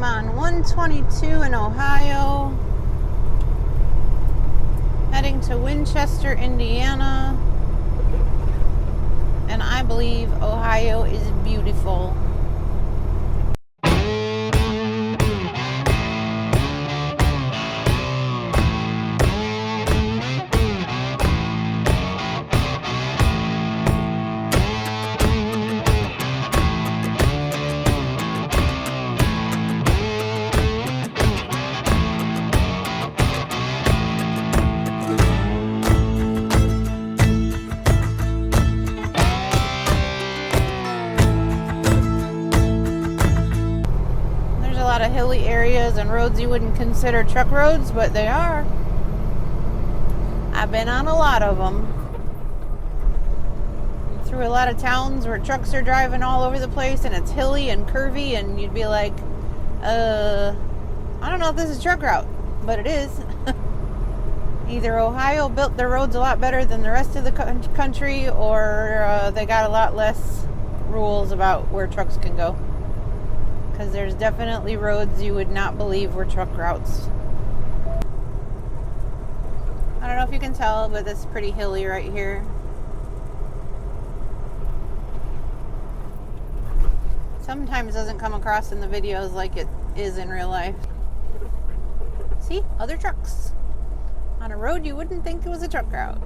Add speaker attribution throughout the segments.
Speaker 1: I'm on 122 in Ohio, heading to Winchester, Indiana, and I believe Ohio is beautiful. Of hilly areas and roads you wouldn't consider truck roads, but they are. I've been on a lot of them. Through a lot of towns where trucks are driving all over the place and it's hilly and curvy, and you'd be like, I don't know if this is a truck route, but it is. Either Ohio built their roads a lot better than the rest of the country, or they got a lot less rules about where trucks can go. Because there's definitely roads you would not believe were truck routes. I don't know if you can tell, but it's pretty hilly right here. Sometimes doesn't come across in the videos like it is in real life. See? Other trucks. On a road you wouldn't think it was a truck route.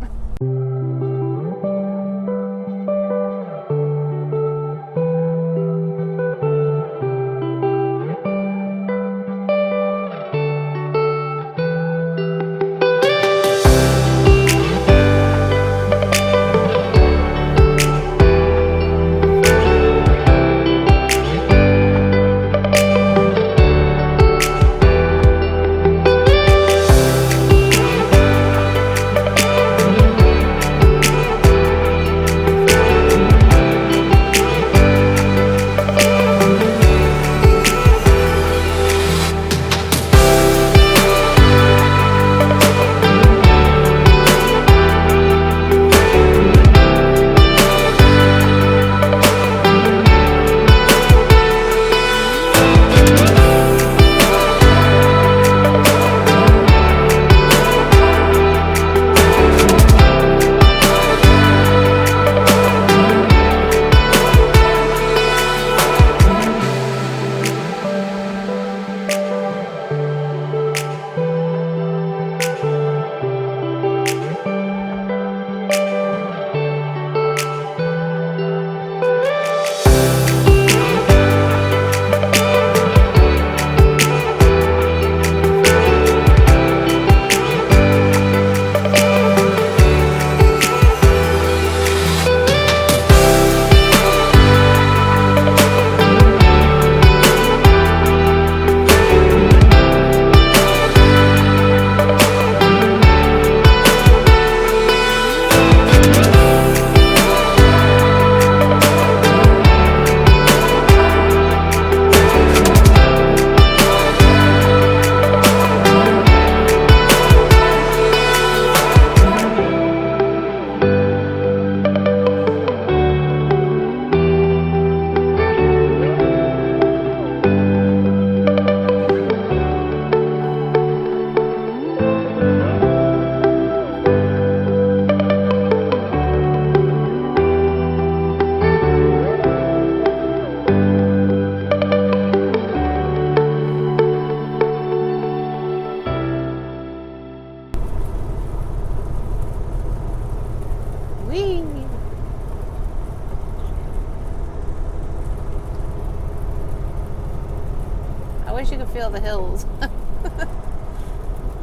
Speaker 1: I wish you could feel the hills.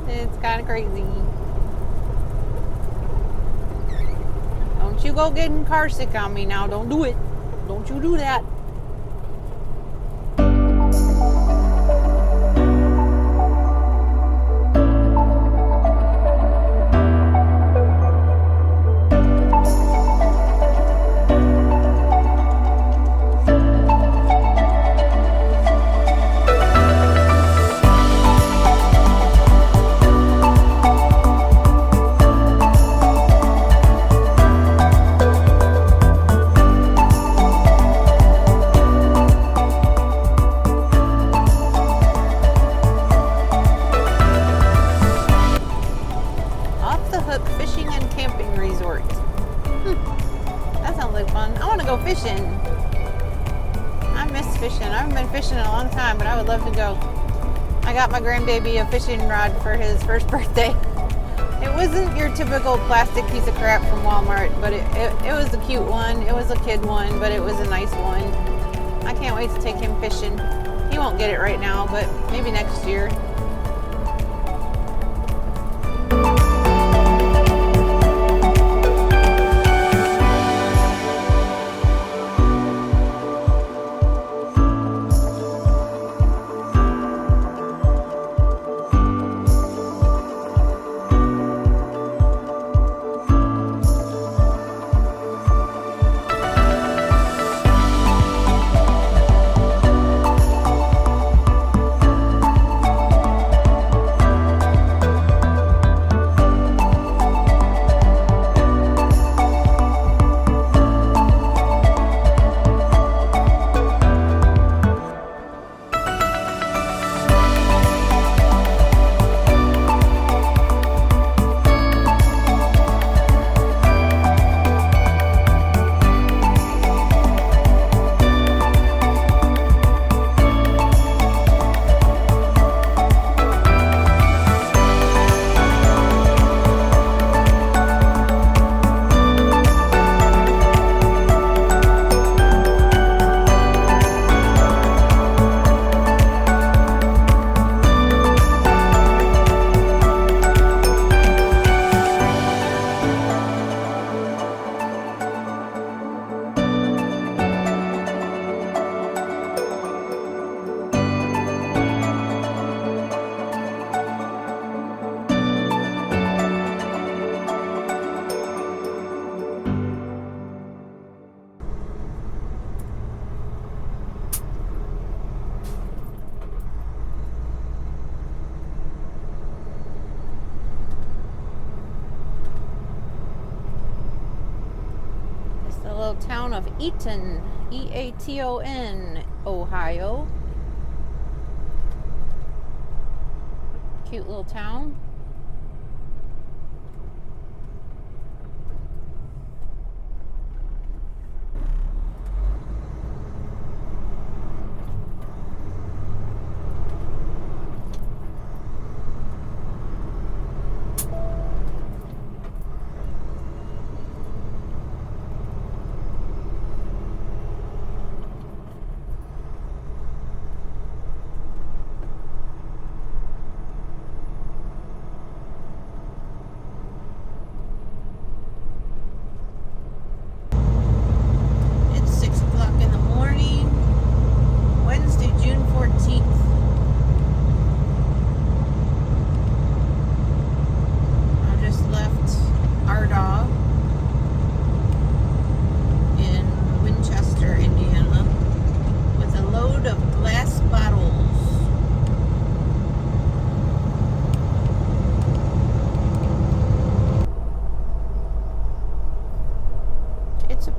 Speaker 1: It's kind of crazy. Don't you go getting car sick on me now. Don't do it. Don't you do that. fishing in a long time, but I would love to go. I got my grandbaby a fishing rod for his first birthday. It wasn't your typical plastic piece of crap from Walmart, but it was a cute one. It was a kid one, but it was a nice one. I can't wait to take him fishing. He won't get it right now, but maybe next year. Town of Eaton, Eaton, Ohio. Cute little town.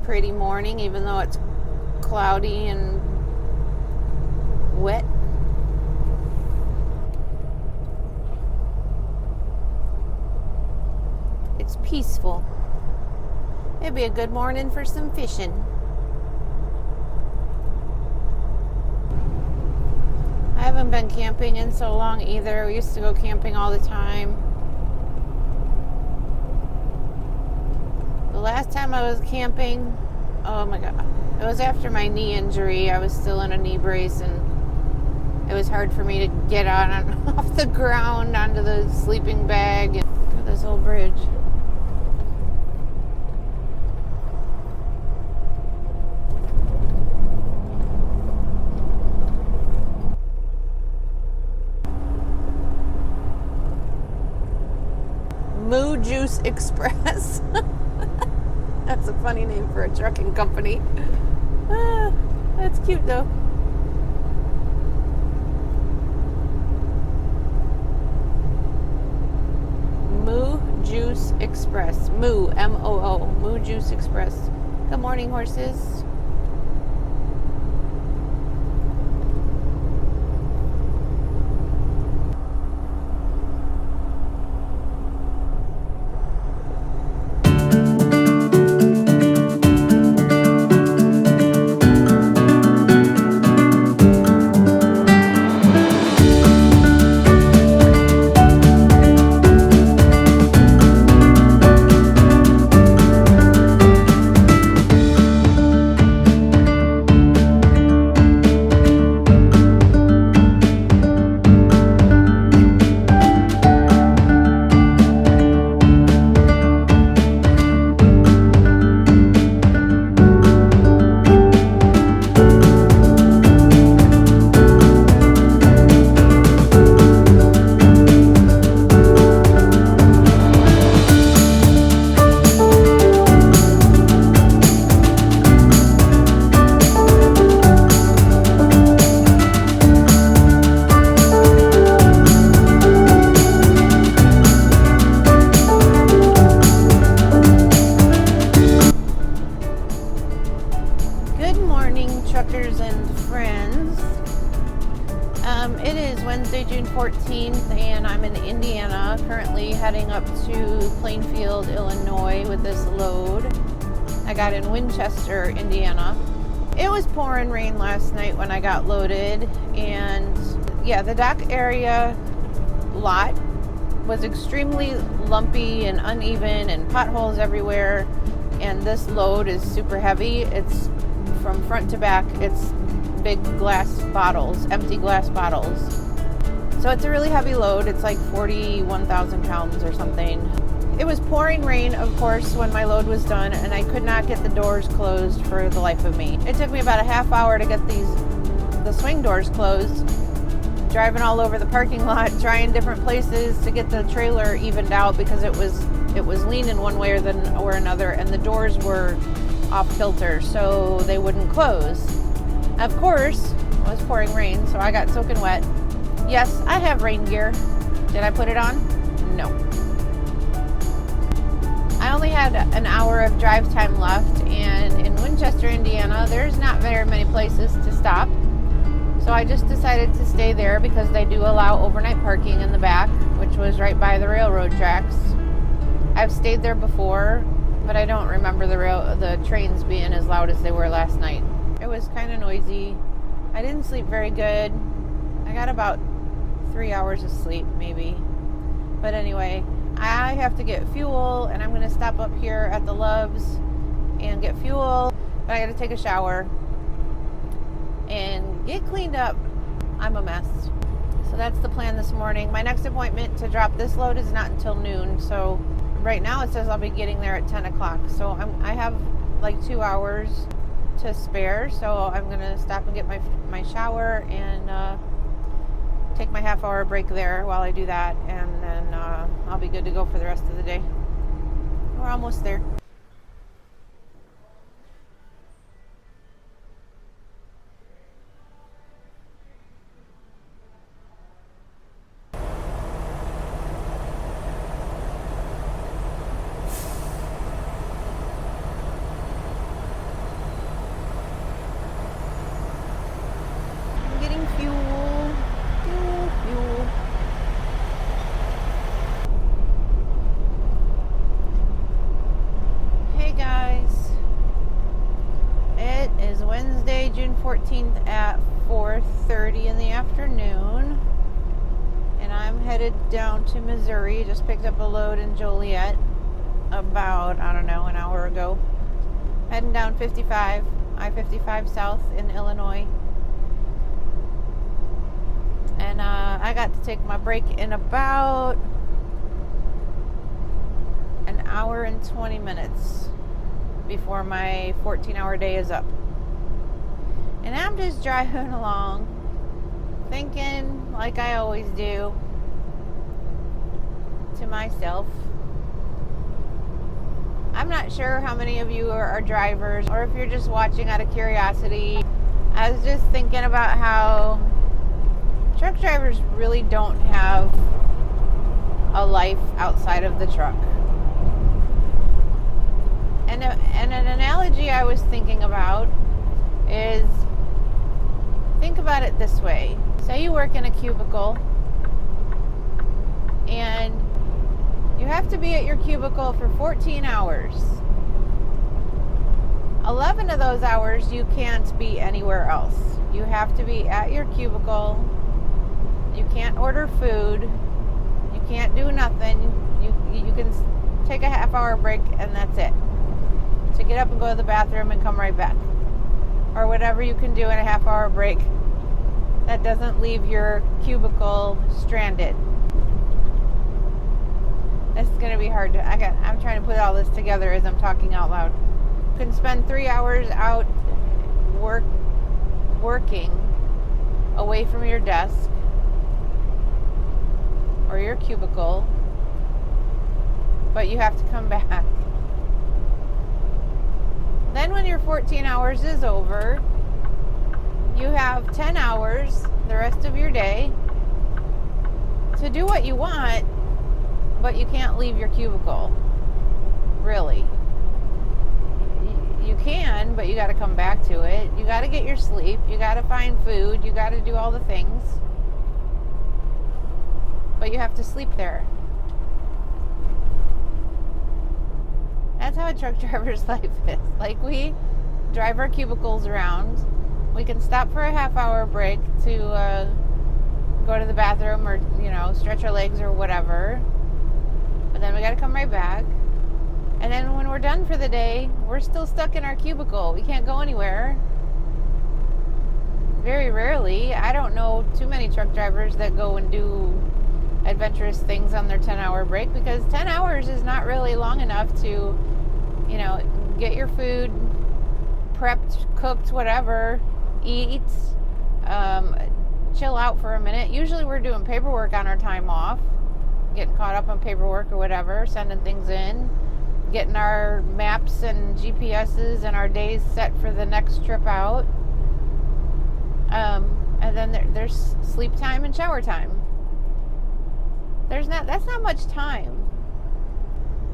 Speaker 1: Pretty morning, even though it's cloudy and wet. It's peaceful. It'd be a good morning for some fishing. I haven't been camping in so long either. We used to go camping all the time. The last time I was camping, oh my god, it was after my knee injury. I was still in a knee brace and it was hard for me to get on and off the ground onto the sleeping bag. And look at this old bridge. Moo Juice Express. That's a funny name for a trucking company. That's cute though. Moo Juice Express. Moo, M-O-O. Moo Juice Express. Good morning, horses. It is Wednesday, June 14th, and I'm in Indiana, currently heading up to Plainfield, Illinois with this load. I got in Winchester, Indiana. It was pouring rain last night when I got loaded, and yeah, the dock area lot was extremely lumpy and uneven and potholes everywhere, and this load is super heavy. It's from front to back, it's big glass bottles, empty glass bottles. So it's a really heavy load. It's like 41,000 pounds or something. It was pouring rain, of course, when my load was done, and I could not get the doors closed for the life of me. It took me about a half hour to get the swing doors closed, driving all over the parking lot, trying different places to get the trailer evened out because it was leaning one way or another, and the doors were off kilter, so they wouldn't close. Of course, it was pouring rain, so I got soaking wet. Yes, I have rain gear. Did I put it on? No. I only had an hour of drive time left, and in Winchester, Indiana, there's not very many places to stop. So I just decided to stay there because they do allow overnight parking in the back, which was right by the railroad tracks. I've stayed there before, but I don't remember the trains being as loud as they were last night. It was kind of noisy. I didn't sleep very good. I got about 3 hours of sleep, maybe. But anyway, I have to get fuel, and I'm going to stop up here at the Loves and get fuel. But I got to take a shower and get cleaned up. I'm a mess. So that's the plan this morning. My next appointment to drop this load is not until noon. So right now it says I'll be getting there at 10 o'clock. So I have like 2 hours to spare, so I'm gonna stop and get my shower and take my half-hour break there while I do that, and then I'll be good to go for the rest of the day. We're almost there. Wednesday, June 14th at 4:30 in the afternoon, and I'm headed down to Missouri. Just picked up a load in Joliet about, I don't know, an hour ago. Heading down I-55 South in Illinois, and I got to take my break in about an hour and 20 minutes before my 14-hour day is up. And I'm just driving along, thinking, like I always do, to myself. I'm not sure how many of you are drivers, or if you're just watching out of curiosity. I was just thinking about how truck drivers really don't have a life outside of the truck. And an analogy I was thinking about is, think about it this way. Say you work in a cubicle, and you have to be at your cubicle for 14 hours. 11 of those hours you can't be anywhere else. You have to be at your cubicle. You can't order food. You can't do nothing. You can take a half-hour break, and that's it. To get up and go to the bathroom and come right back. Or whatever you can do in a half-hour break that doesn't leave your cubicle stranded. This is going to be hard to... I'm trying to put all this together as I'm talking out loud. You can spend 3 hours out working away from your desk or your cubicle, but you have to come back. Then when your 14 hours is over, you have 10 hours, the rest of your day, to do what you want, but you can't leave your cubicle. Really. You can, but you got to come back to it. You got to get your sleep. You got to find food. You got to do all the things. but you have to sleep there. That's how a truck driver's life is. Like, we drive our cubicles around. We can stop for a half-hour break to go to the bathroom or, stretch our legs or whatever. But then we got to come right back. And then when we're done for the day, we're still stuck in our cubicle. We can't go anywhere. Very rarely. I don't know too many truck drivers that go and do adventurous things on their 10-hour break, because 10 hours is not really long enough to, get your food prepped, cooked, whatever, eat, chill out for a minute. Usually we're doing paperwork on our time off, getting caught up on paperwork or whatever, sending things in, getting our maps and GPSs and our days set for the next trip out. And then there's sleep time and shower time. That's not much time.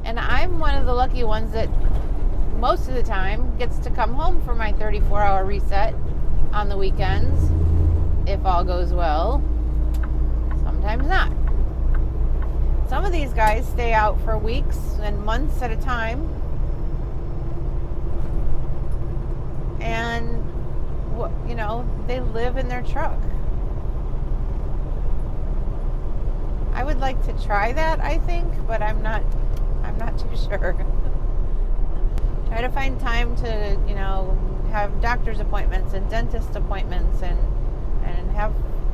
Speaker 1: And I'm one of the lucky ones that most of the time gets to come home for my 34-hour reset on the weekends, if all goes well. Sometimes not. Some of these guys stay out for weeks and months at a time. And, they live in their truck. I would like to try that, I think, but I'm not too sure. Try to find time to, have doctor's appointments and dentist appointments and have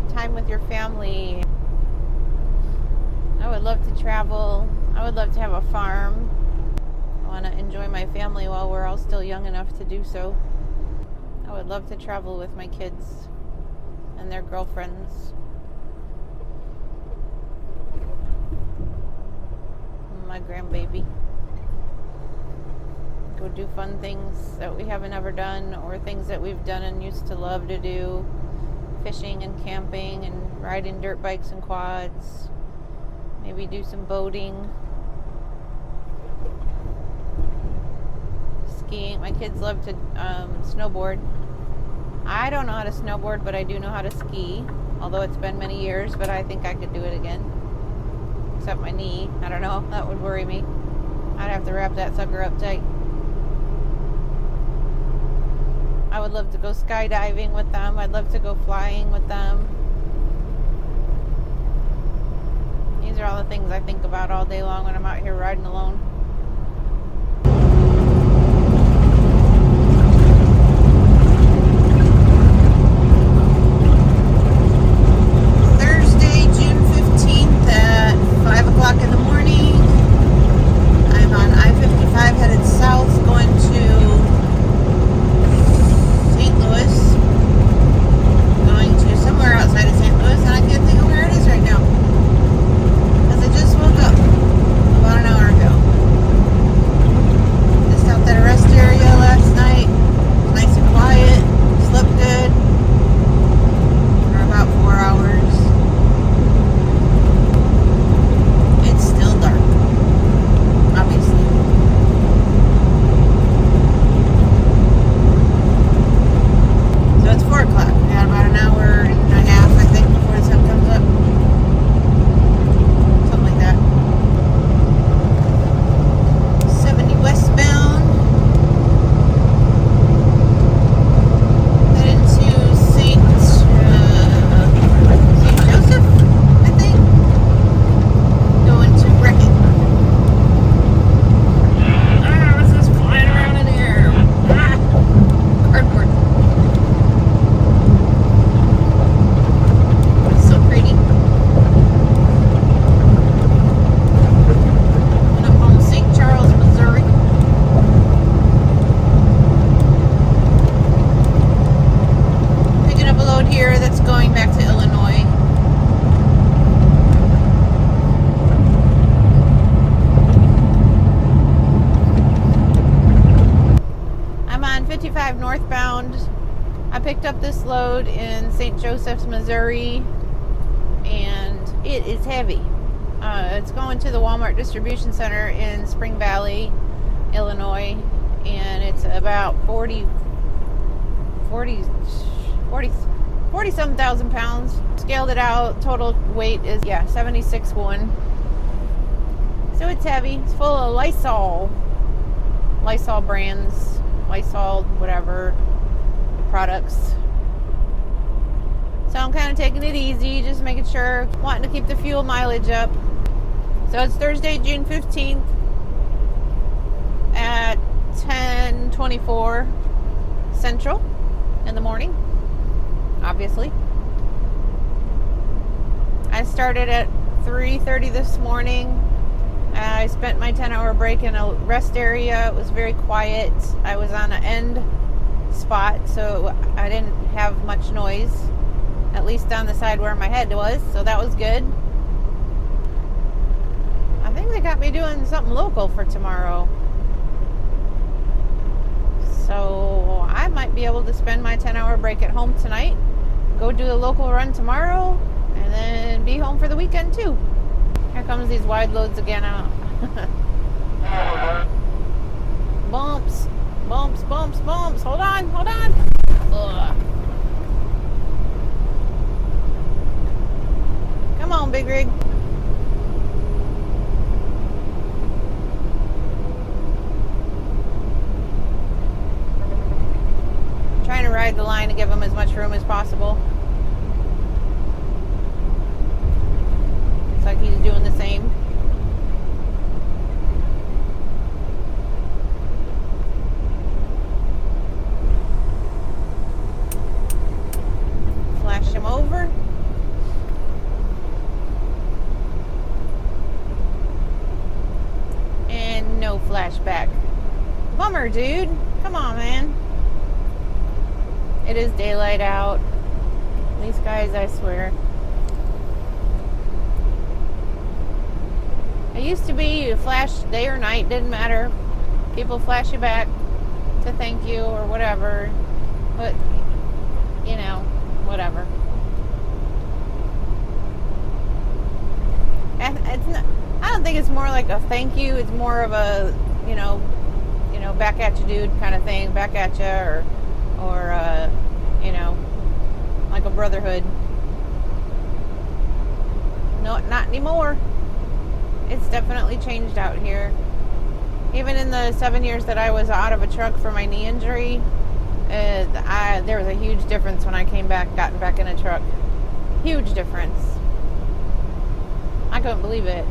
Speaker 1: time with your family. I would love to travel. I would love to have a farm. I want to enjoy my family while we're all still young enough to do so. I would love to travel with my kids and their girlfriends. My grandbaby. Go do fun things that we haven't ever done, or things that we've done and used to love to do. Fishing and camping and riding dirt bikes and quads. Maybe do some boating. Skiing. My kids love to snowboard. I don't know how to snowboard, but I do know how to ski. Although it's been many years, but I think I could do it again. Except my knee. I don't know. That would worry me. I'd have to wrap that sucker up tight. I would love to go skydiving with them. I'd love to go flying with them. These are all the things I think about all day long when I'm out here riding alone. Thursday, June 15th at 5 o'clock in the morning. I'm on I-55 headed south going to St. Louis. Going to somewhere outside of St. Louis, and I can't think of where it is right now. I just woke up about an hour ago. Just out at a rest area last night. Nice and quiet. Slept good for about 4 hours. It's still dark, obviously. So it's 4 o'clock. We got about an hour and a half, I think, before the sun comes up. 70 westbound, headed to St. Joseph, I think, going to Brecken. What's this flying around in here? Cardboard. It's so pretty. St. Charles, Missouri. Picking up a load here that's going back to Illinois. I'm on 55 northbound. I picked up this load in St. Joseph's, Missouri, and it is heavy. It's going to the Walmart distribution center in Spring Valley, Illinois, and it's about 40 47,000 pounds. Scaled it out. Total weight is 76.1. So it's heavy. It's full of Lysol brands, Lysol whatever products. So I'm kind of taking it easy, just making sure, wanting to keep the fuel mileage up. So it's Thursday, June 15th at 10:24 Central in the morning, obviously. I started at 3:30 this morning. I spent my 10-hour break in a rest area. It was very quiet. I was on an end spot, so I didn't have much noise, at least on the side where my head was, so that was good. I think they got me doing something local for tomorrow. So I might be able to spend my 10-hour break at home tonight, go do a local run tomorrow, and then be home for the weekend too. Here comes these wide loads again out. Bumps, bumps, bumps, bumps. Hold on, hold on. Ugh. Come on, big rig. I'm trying to ride the line to give them as much room as possible. Looks like he's doing the same. Flash him over. And no flashback. Bummer, dude. Come on, man. It is daylight out. These guys, I swear. It used to be you flash day or night, didn't matter. People flash you back to thank you or whatever. But, you know, whatever. And it's not, I don't think it's more like a thank you. It's more of a, you know, back at you, dude, kind of thing. Back at you, or you know, like a brotherhood. No, not anymore. It's definitely changed out here. Even in the 7 years that I was out of a truck for my knee injury, there was a huge difference when I came back, gotten back in a truck. Huge difference. I couldn't believe it.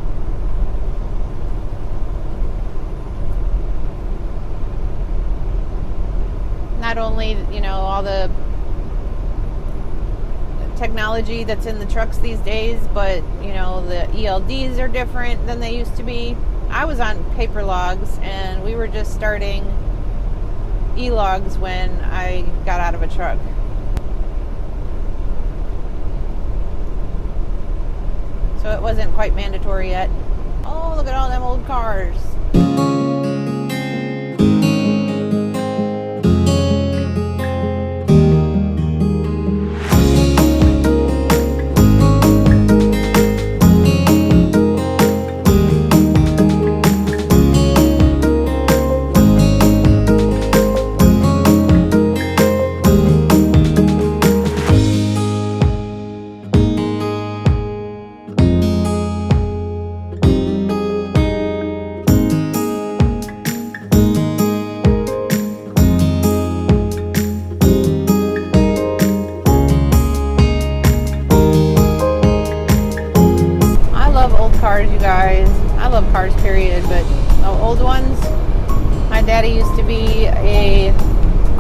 Speaker 1: Not only, you know, all the technology that's in the trucks these days, but, you know, the ELDs are different than they used to be. I was on paper logs, and we were just starting e-logs when I got out of a truck. So it wasn't quite mandatory yet. Oh, look at all them old cars. Cars, you guys. I love cars, period, but the old ones. My daddy used to be a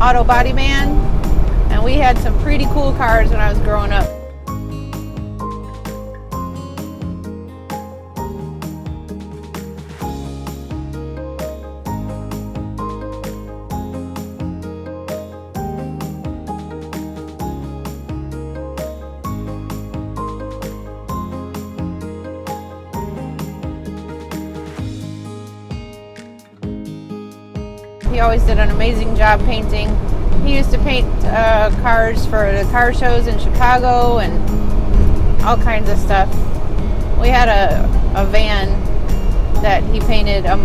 Speaker 1: auto body man, and we had some pretty cool cars when I was growing up. He always did an amazing job painting. He used to paint cars for the car shows in Chicago and all kinds of stuff. We had a van that he painted a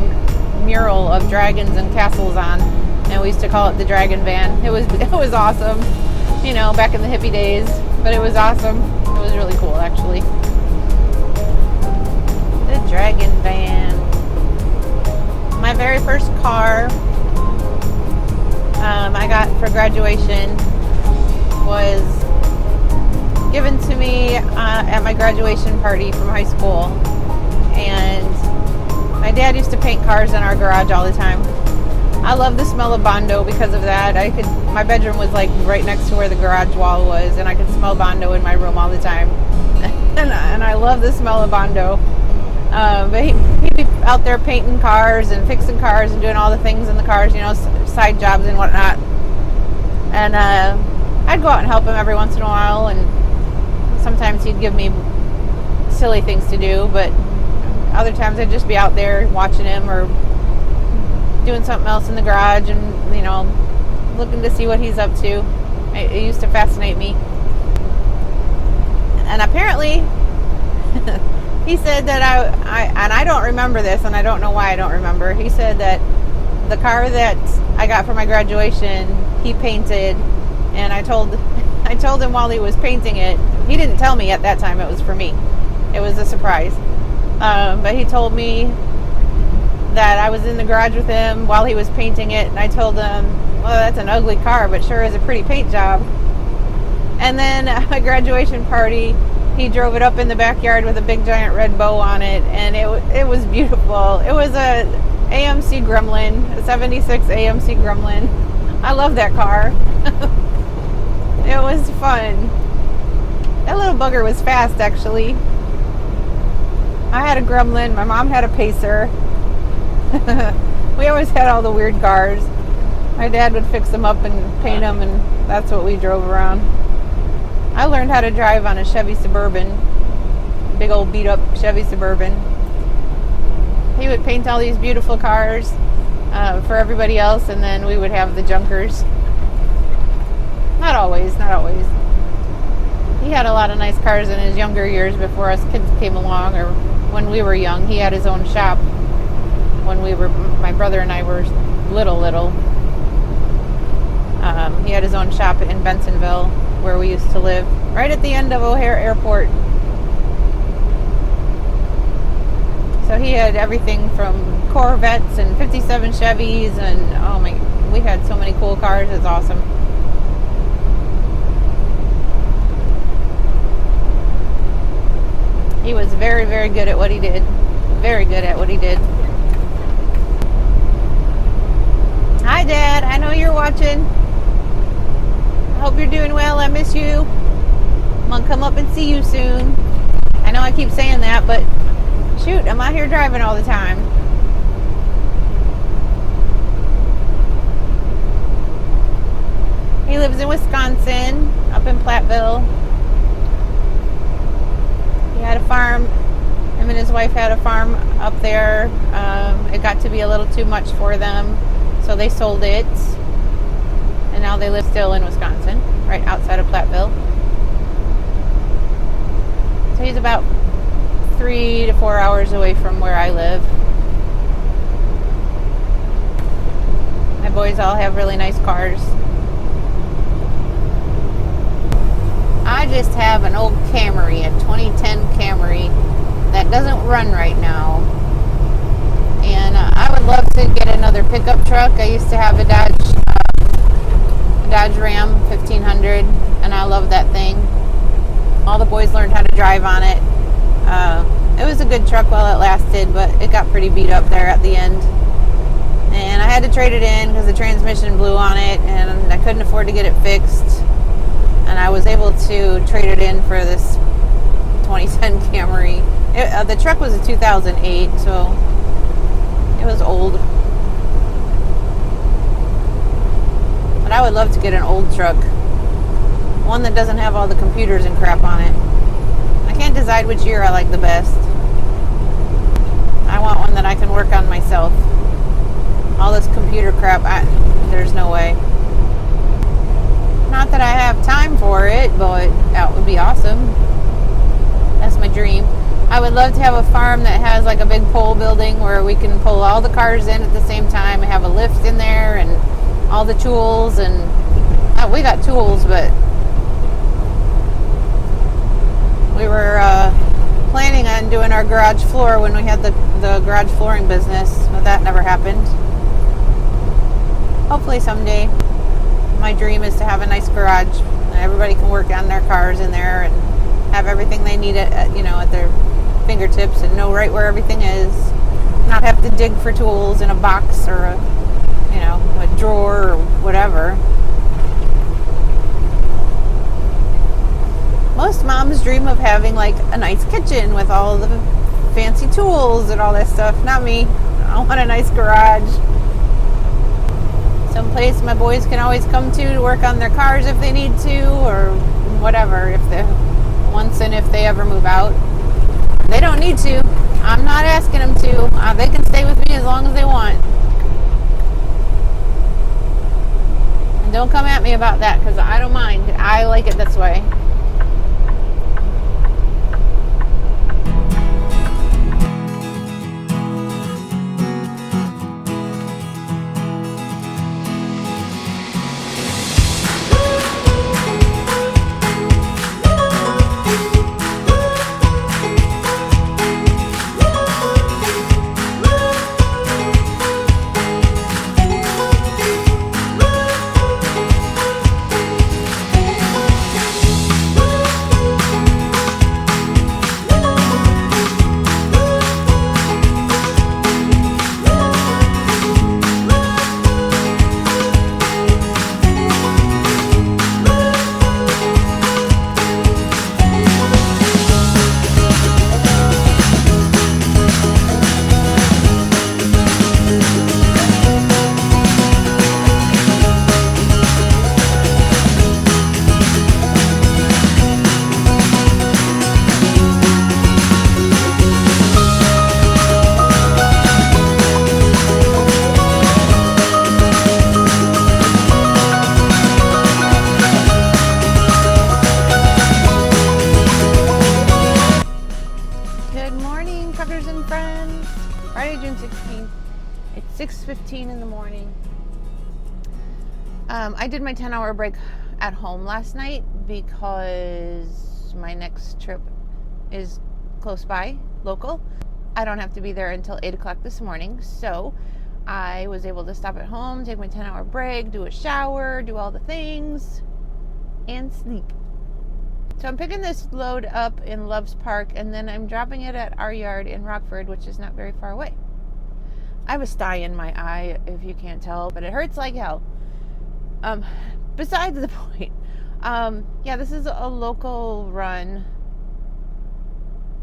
Speaker 1: mural of dragons and castles on, and we used to call it the Dragon Van. It was awesome, you know, back in the hippie days. But it was awesome. It was really cool, actually. The Dragon van. My very first car I got for graduation was given to me at my graduation party from high school. And my dad used to paint cars in our garage all the time. I love the smell of Bondo because of that. My bedroom was like right next to where the garage wall was, and I could smell Bondo in my room all the time. and I love the smell of Bondo. But he'd be out there painting cars and fixing cars and doing all the things in the cars, side jobs and whatnot. And I'd go out and help him every once in a while, and sometimes he'd give me silly things to do, but other times I'd just be out there watching him or doing something else in the garage and, looking to see what he's up to. It used to fascinate me. And apparently, he said that I don't remember this, and I don't know why I don't remember. He said that the car that I got for my graduation, he painted, and I told him while he was painting it, he didn't tell me at that time it was for me. It was a surprise. But he told me that I was in the garage with him while he was painting it, and I told him, well, that's an ugly car, but sure is a pretty paint job. And then at my graduation party, he drove it up in the backyard with a big giant red bow on it, and it was beautiful. It was a AMC Gremlin, a 76 AMC Gremlin. I love that car. It was fun. That little bugger was fast, actually. I had a Gremlin. My mom had a Pacer. We always had all the weird cars. My dad would fix them up and paint them, and that's what we drove around. I learned how to drive on a Chevy Suburban. Big old beat up Chevy Suburban. He would paint all these beautiful cars for everybody else, and then we would have the junkers. Not always. He had a lot of nice cars in his younger years before us kids came along, or when we were young. He had his own shop when my brother and I were little. He had his own shop in Bensonville, where we used to live, right at the end of O'Hare Airport. So he had everything from Corvettes and 57 Chevys, and we had so many cool cars. It's awesome. He was very, very good at what he did. Very good at what he did. Hi, Dad. I know you're watching. I hope you're doing well. I miss you. I'm going to come up and see you soon. I know I keep saying that, but shoot, I'm out here driving all the time. He lives in Wisconsin, up in Platteville. He had a farm. Him and his wife had a farm up there. It got to be a little too much for them, so they sold it. And now they live still in Wisconsin, right outside of Platteville. So he's about 3 to 4 hours away from where I live. My boys all have really nice cars. I just have an old Camry, a 2010 Camry that doesn't run right now. And I would love to get another pickup truck. I used to have a Dodge Ram 1500, and I love that thing. All the boys learned how to drive on it. It was a good truck while it lasted, but it got pretty beat up there at the end. And I had to trade it in because the transmission blew on it, and I couldn't afford to get it fixed. And I was able to trade it in for this 2010 Camry. The truck was a 2008, so it was old. But I would love to get an old truck. One that doesn't have all the computers and crap on it. I can't decide which year I like the best. I want one that I can work on myself. All this computer crap, there's no way. Not that I have time for it, but that would be awesome. That's my dream. I would love to have a farm that has like a big pole building where we can pull all the cars in at the same time and have a lift in there and all the tools. And we got tools, but doing our garage floor when we had the garage flooring business, but that never happened. Hopefully someday. My dream is to have a nice garage and everybody can work on their cars in there and have everything they need at their fingertips and know right where everything is. Not have to dig for tools in a box or a drawer or whatever. Most moms dream of having like a nice kitchen with all the fancy tools and all that stuff. Not me. I want a nice garage. Someplace my boys can always come to work on their cars if they need to, or whatever, if they ever move out. They don't need to. I'm not asking them to. They can stay with me as long as they want. And don't come at me about that, because I don't mind. I like it this way. Friday, June 16th. It's 6:15 in the morning. I did my 10-hour break at home last night because my next trip is close by, local. I don't have to be there until 8 o'clock this morning, so I was able to stop at home, take my 10-hour break, do a shower, do all the things, and sleep. So I'm picking this load up in Loves Park, and then I'm dropping it at our yard in Rockford, which is not very far away. I have a sty in my eye, if you can't tell, but it hurts like hell. Besides the point. This is a local run.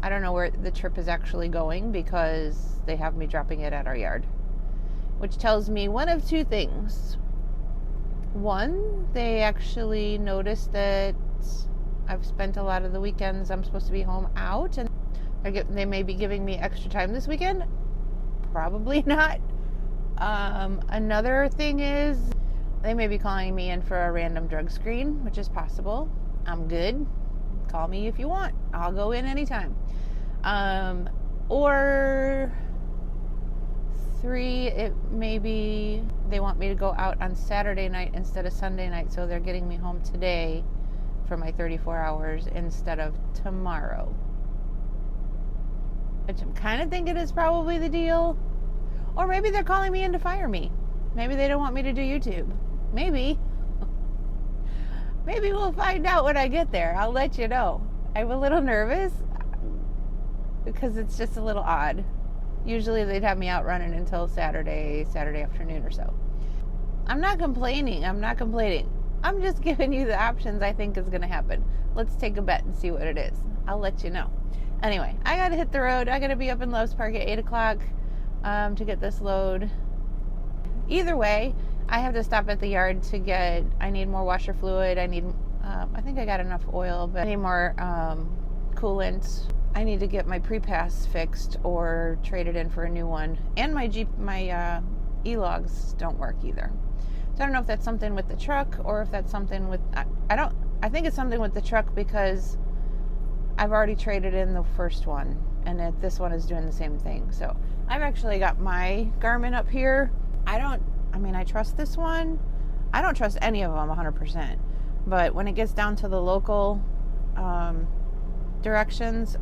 Speaker 1: I don't know where the trip is actually going because they have me dropping it at our yard, which tells me one of two things. One, they actually noticed that I've spent a lot of the weekends I'm supposed to be home out, and they may be giving me extra time this weekend. Probably not. Another thing is they may be calling me in for a random drug screen, which is possible. I'm good. Call me if you want. I'll go in anytime. Or 3, it may be they want me to go out on Saturday night instead of Sunday night, so they're getting me home today for my 34 hours instead of tomorrow, which I'm kind of thinking is probably the deal. Or maybe they're calling me in to fire me. Maybe they don't want me to do YouTube. Maybe we'll find out when I get there. I'll let you know. I'm a little nervous because it's just a little odd. Usually they'd have me out running until Saturday afternoon or so. I'm not complaining. I'm just giving you the options I think is going to happen. Let's take a bet and see what it is. I'll let you know. Anyway, I got to hit the road. I got to be up in Loves Park at 8 o'clock to get this load. Either way, I have to stop at the yard I need more washer fluid. I think I got enough oil, but I need more coolant. I need to get my pre-pass fixed or traded in for a new one. And my e-logs don't work either. So I don't know if that's something with the truck or if that's something with, I think it's something with the truck because I've already traded in the first one and this one is doing the same thing. So I've actually got my Garmin up here. I trust this one. I don't trust any of them 100%. But when it gets down to the local directions,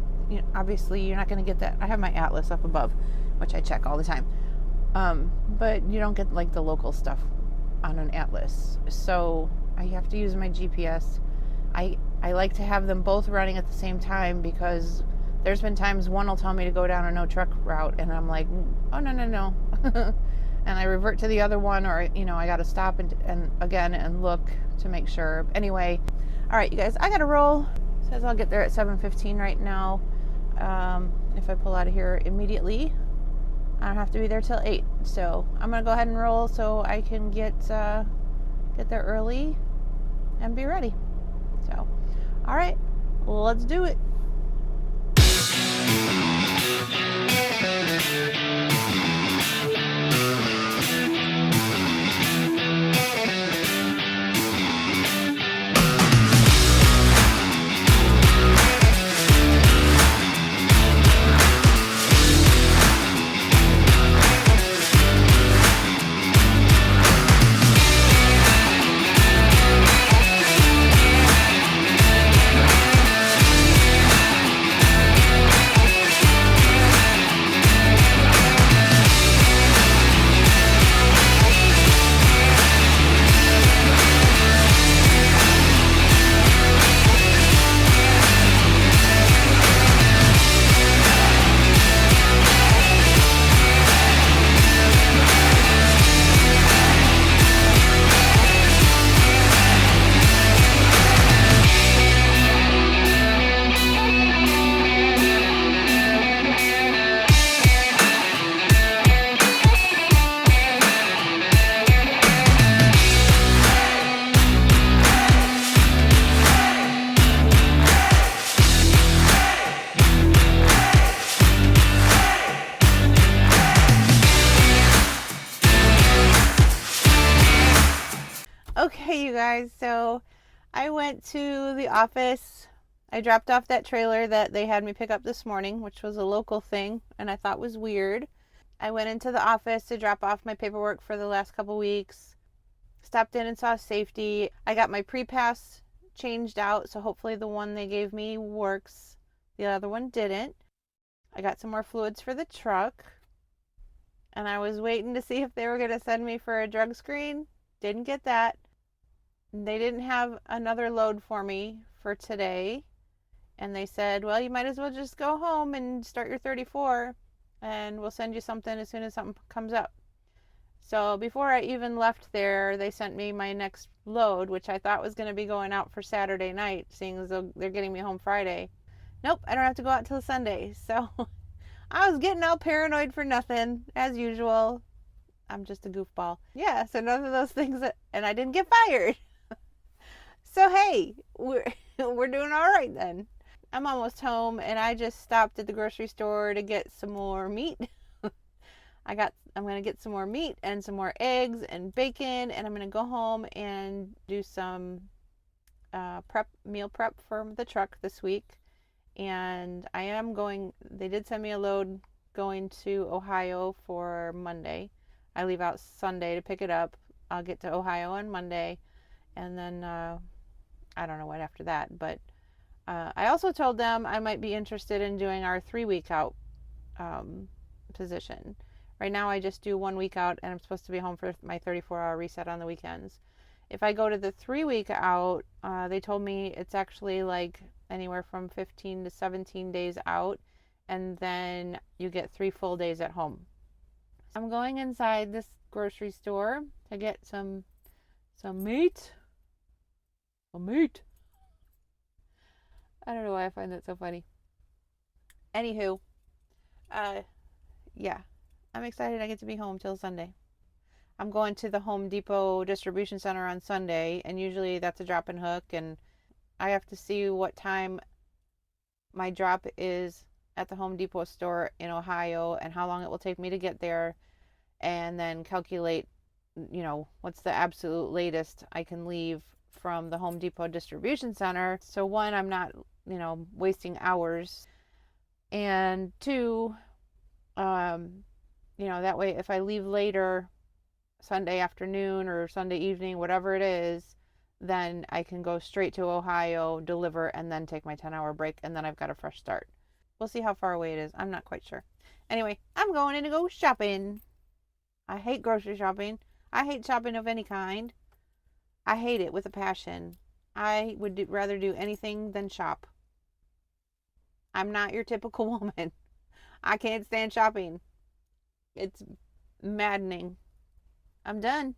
Speaker 1: obviously you're not going to get that. I have my atlas up above, which I check all the time. But you don't get like the local stuff on an atlas. So I have to use my GPS. I like to have them both running at the same time, because there's been times one will tell me to go down a no truck route and I'm like, oh, no. And I revert to the other one, or I got to stop and again and look to make sure. Anyway, all right, you guys, I got to roll. It says I'll get there at 7:15 right now. If I pull out of here immediately, I don't have to be there till 8. So I'm gonna go ahead and roll so I can get there early and be ready. So, all right, let's do it. Okay, you guys, so I went to the office. I dropped off that trailer that they had me pick up this morning, which was a local thing, and I thought was weird. I went into the office to drop off my paperwork for the last couple weeks. Stopped in and saw safety. I got my pre-pass changed out, so hopefully the one they gave me works. The other one didn't. I got some more fluids for the truck, and I was waiting to see if they were going to send me for a drug screen. Didn't get that. They didn't have another load for me for today, and they said, well, you might as well just go home and start your 34, and we'll send you something as soon as something comes up. So before I even left there, they sent me my next load, which I thought was going to be going out for Saturday night, seeing as though they're getting me home Friday. Nope, I don't have to go out till Sunday. So I was getting all paranoid for nothing, as usual. I'm just a goofball. Yeah, so none of those things, and I didn't get fired. So hey, we're doing all right then. I'm almost home, and I just stopped at the grocery store to get some more meat. I'm gonna get some more meat and some more eggs and bacon, and I'm gonna go home and do some meal prep for the truck this week. And they did send me a load going to Ohio for Monday. I leave out Sunday to pick it up. I'll get to Ohio on Monday, and then I don't know what after that, but I also told them I might be interested in doing our 3-week out position. Right now I just do 1 week out, and I'm supposed to be home for my 34-hour reset on the weekends. If I go to the 3-week out, they told me it's actually like anywhere from 15 to 17 days out, and then you get 3 full days at home. I'm going inside this grocery store to get some meat. Meat. I don't know why I find that so funny. Anywho, yeah, I'm excited I get to be home till Sunday. I'm going to the Home Depot distribution center on Sunday, and usually that's a drop and hook, and I have to see what time my drop is at the Home Depot store in Ohio and how long it will take me to get there, and then calculate, what's the absolute latest I can leave from the Home Depot distribution center. So one, I'm not, wasting hours. And two, that way if I leave later Sunday afternoon or Sunday evening, whatever it is, then I can go straight to Ohio, deliver, and then take my 10-hour break, and then I've got a fresh start. We'll see how far away it is. I'm not quite sure. Anyway, I'm going in to go shopping. I hate grocery shopping. I hate shopping of any kind. I hate it with a passion. I would rather do anything than shop. I'm not your typical woman. I can't stand shopping. It's maddening. I'm done.